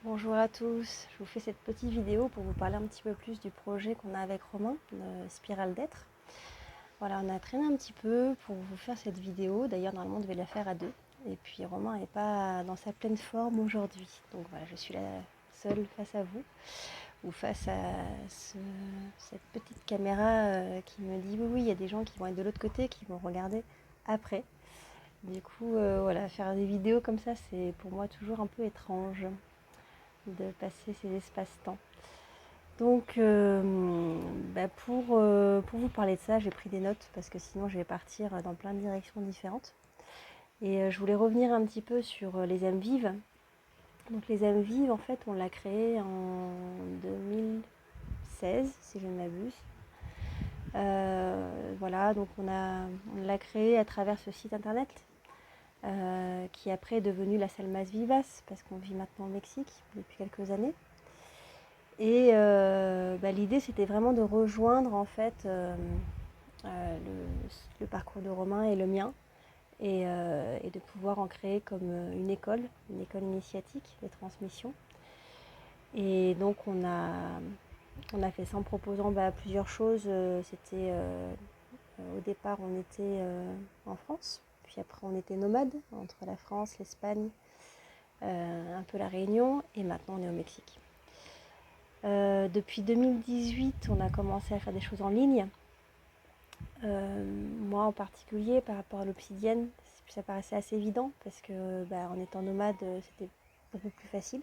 Bonjour à tous, je vous fais cette petite vidéo pour vous parler un petit peu plus du projet qu'on a avec Romain, Spirale d'être. Voilà, on a traîné un petit peu pour vous faire cette vidéo, d'ailleurs normalement on devait la faire à deux, et puis Romain n'est pas dans sa pleine forme aujourd'hui, donc voilà, je suis là seule face à vous, ou face à cette petite caméra qui me dit oui, il y a des gens qui vont être de l'autre côté, qui vont regarder après. Du coup, voilà, faire des vidéos comme ça, c'est pour moi toujours un peu étrange de passer ces espaces-temps. Donc, pour vous parler de ça, j'ai pris des notes parce que sinon je vais partir dans plein de directions différentes. Et je voulais revenir un petit peu sur les âmes vives. Donc les âmes vives, en fait, on l'a créé en 2016, si je ne m'abuse. Voilà, donc on l'a créé à travers ce site internet qui après est devenu la Salmas Vivas parce qu'on vit maintenant au Mexique depuis quelques années. Et l'idée, c'était vraiment de rejoindre en fait le parcours de Romain et le mien, et de pouvoir en créer comme une école initiatique de transmission. Et donc on a fait ça en proposant plusieurs choses. C'était au départ, on était en France, puis après on était nomade entre la France, l'Espagne, un peu la Réunion, et maintenant on est au Mexique. Depuis 2018, on a commencé à faire des choses en ligne. Moi en particulier, par rapport à l'obsidienne, ça paraissait assez évident parce que en étant nomade, c'était beaucoup plus facile.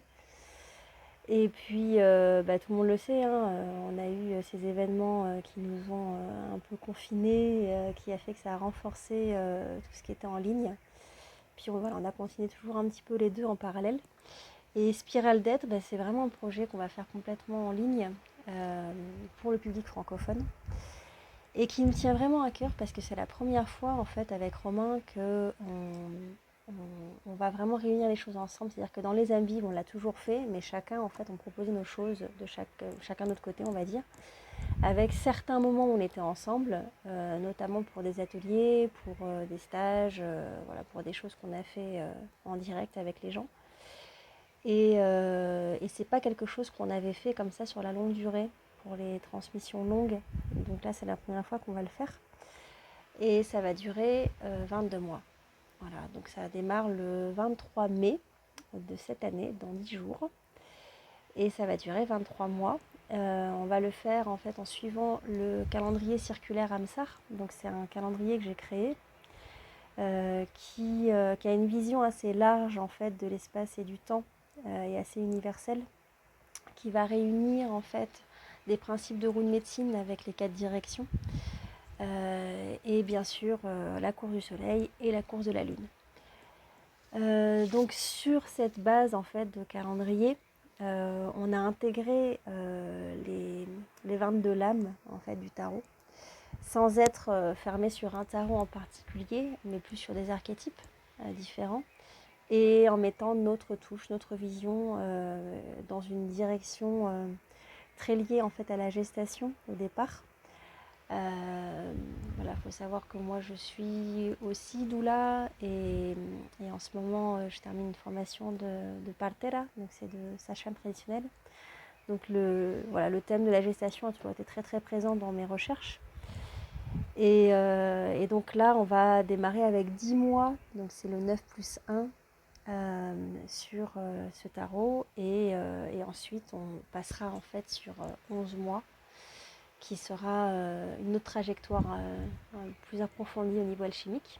Et puis, tout le monde le sait, hein, on a eu ces événements qui nous ont un peu confinés, qui a fait que ça a renforcé tout ce qui était en ligne. Puis voilà, on a continué toujours un petit peu les deux en parallèle. Et Spirale d'être, c'est vraiment un projet qu'on va faire complètement en ligne pour le public francophone et qui me tient vraiment à cœur parce que c'est la première fois en fait avec Romain que on va vraiment réunir les choses ensemble. C'est-à-dire que dans les âmes vives, on l'a toujours fait, mais chacun en fait on proposait nos choses de chacun de notre côté, on va dire, avec certains moments où on était ensemble, notamment pour des ateliers, pour des stages, voilà, pour des choses qu'on a fait en direct avec les gens. Et c'est pas quelque chose qu'on avait fait comme ça sur la longue durée pour les transmissions longues. Donc là, c'est la première fois qu'on va le faire. Et ça va durer 22 mois. Voilà, donc ça démarre le 23 mai de cette année, dans 10 jours. Et ça va durer 23 mois. On va le faire en fait en suivant le calendrier circulaire Amsar. Donc c'est un calendrier que j'ai créé qui a une vision assez large en fait de l'espace et du temps et assez universelle, qui va réunir en fait des principes de roue de médecine avec les 4 directions et bien sûr la course du soleil et la course de la lune. Donc sur cette base en fait de calendrier, on a intégré les 22 lames en fait du tarot, sans être fermé sur un tarot en particulier, mais plus sur des archétypes différents, et en mettant notre touche, notre vision dans une direction très liée en fait à la gestation au départ. Voilà, faut savoir que moi je suis aussi doula et en ce moment je termine une formation de partera, donc c'est de sage-femme traditionnelle. Donc le thème de la gestation a toujours été très très présent dans mes recherches. Et donc là on va démarrer avec 10 mois, donc c'est le 9 plus 1 sur ce tarot et ensuite on passera en fait sur 11 mois qui sera une autre trajectoire plus approfondie au niveau alchimique.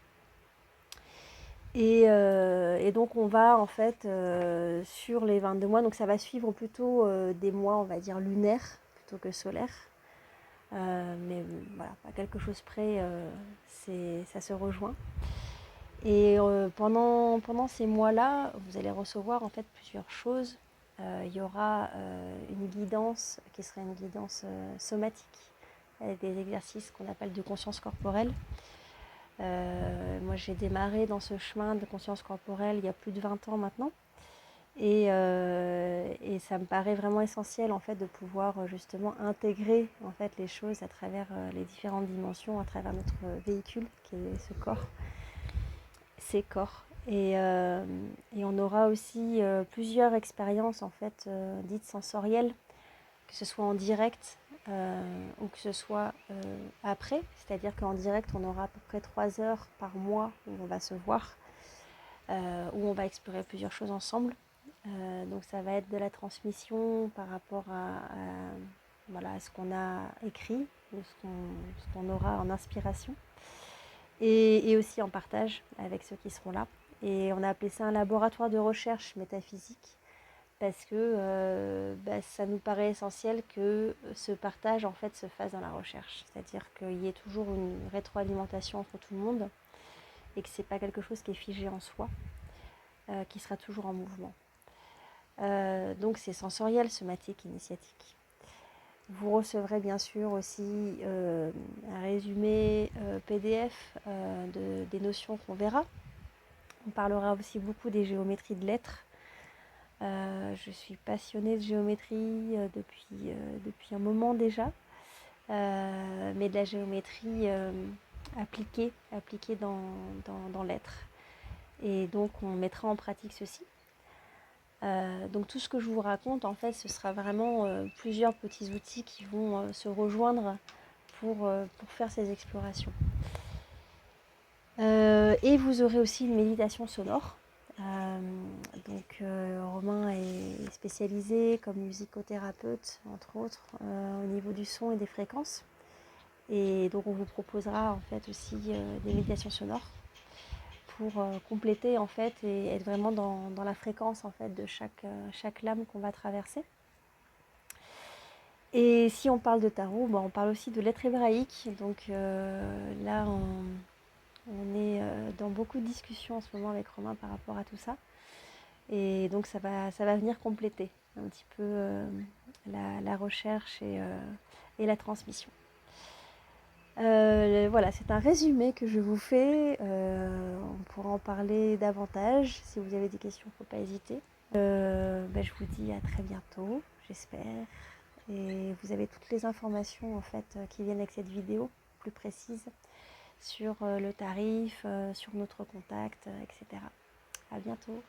Et donc on va en fait sur les 22 mois, donc ça va suivre plutôt des mois on va dire lunaires plutôt que solaires. Mais voilà, à quelque chose près, ça se rejoint. Et pendant ces mois-là, vous allez recevoir en fait plusieurs choses. Il y aura une guidance qui sera une guidance somatique, avec des exercices qu'on appelle de conscience corporelle. Moi, j'ai démarré dans ce chemin de conscience corporelle il y a plus de 20 ans maintenant. Et ça me paraît vraiment essentiel en fait de pouvoir justement intégrer en fait les choses à travers les différentes dimensions, à travers notre véhicule qui est ce corps, ces corps. Et on aura aussi plusieurs expériences en fait dites sensorielles, que ce soit en direct ou que ce soit après. C'est-à-dire qu'en direct, on aura à peu près 3 heures par mois où on va se voir, où on va explorer plusieurs choses ensemble. Donc ça va être de la transmission par rapport voilà, à ce qu'on a écrit, ou ce qu'on aura en inspiration, et aussi en partage avec ceux qui seront là. Et on a appelé ça un laboratoire de recherche métaphysique parce que ça nous paraît essentiel que ce partage en fait se fasse dans la recherche. C'est-à-dire qu'il y ait toujours une rétroalimentation entre tout le monde et que ce n'est pas quelque chose qui est figé en soi, qui sera toujours en mouvement. Donc c'est sensoriel, somatique, initiatique. Vous recevrez bien sûr aussi un résumé PDF des notions qu'on verra. On parlera aussi beaucoup des géométries de lettres. Je suis passionnée de géométrie depuis un moment déjà, mais de la géométrie appliquée dans l'être. Et donc on mettra en pratique ceci. Donc tout ce que je vous raconte, en fait, ce sera vraiment plusieurs petits outils qui vont se rejoindre pour faire ces explorations. Et vous aurez aussi une méditation sonore. Romain est spécialisé comme musicothérapeute, entre autres, au niveau du son et des fréquences. Et donc on vous proposera en fait aussi des méditations sonores pour compléter en fait et être vraiment dans la fréquence en fait de chaque lame qu'on va traverser. Et si on parle de tarot, on parle aussi de lettres hébraïques. Donc là, on est dans beaucoup de discussions en ce moment avec Romain par rapport à tout ça. Et donc ça va venir compléter un petit peu la recherche et la transmission. Voilà, c'est un résumé que je vous fais. On pourra en parler davantage. Si vous avez des questions, il ne faut pas hésiter. Je vous dis à très bientôt, j'espère. Et vous avez toutes les informations en fait qui viennent avec cette vidéo, plus précises, sur le tarif, sur notre contact, etc. À bientôt.